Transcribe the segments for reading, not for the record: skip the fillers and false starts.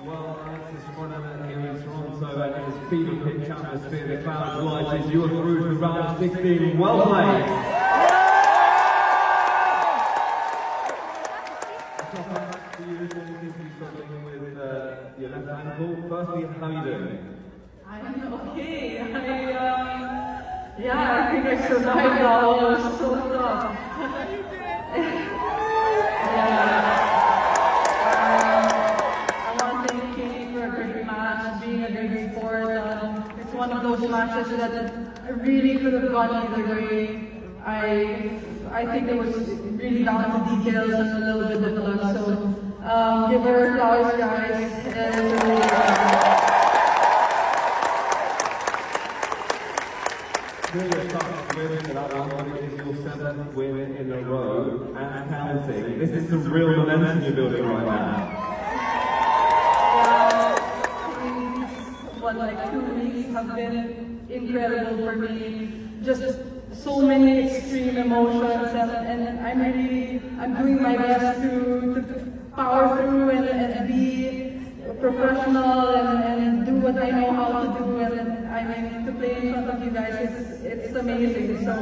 Well, this is one of the here in Toronto, and it is fever pitch atmosphere. The crowd rises. You are through to round of 16. Well played. Struggling with your left ankle. Firstly, how are you doing? I'm okay. I think I survived all. It was so tough. I want to thank Katie for a great match, being a great sport. It's one of those matches that really could have gone either way. I think it was really down to details and a little bit of luck. So give her flowers, guys. Really tough win for that one, but it is your 7th win in a row and counting. This is some real momentum you're building right now. Like 2 weeks have been incredible for me. Just so many extreme emotions, and I'm doing my best to power through and be professional and do what I know how to do. And I mean, to play in front of you guys, it's amazing. So.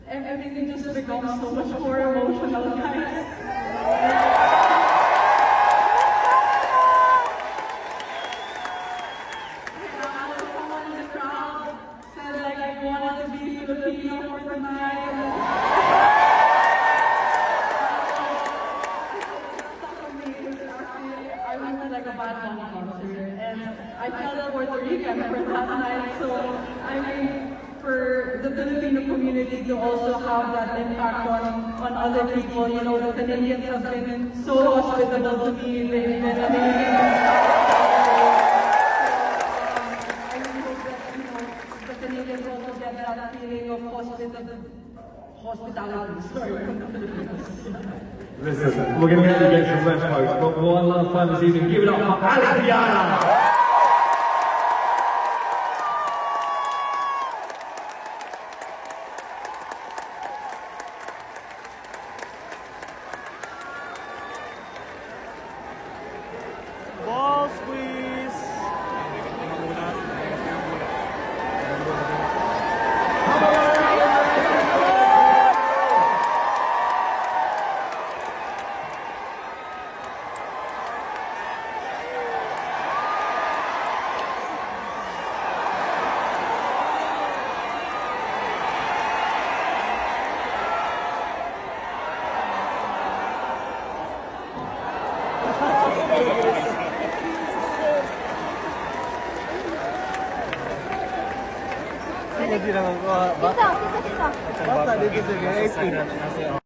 Everything just becomes so much more emotional, guys. Someone in the crowd said like I wanted to be Filipino for tonight. I went to like a Bad Bunny concert, and I felt Puerto Rican for that night. So I mean, for the Filipino community to also have that impact on other people. You know, the Canadians have been so hospitable to me. They've been amazing. I really hope that the Canadians also get that feeling of hospitality. Sorry, from the Philippines. Listen, we're going to get you some rest, folks, but one last time this evening, give it up for Alex Viana! Ball squeeze. Hindi naman ko. Bata dito sa 18.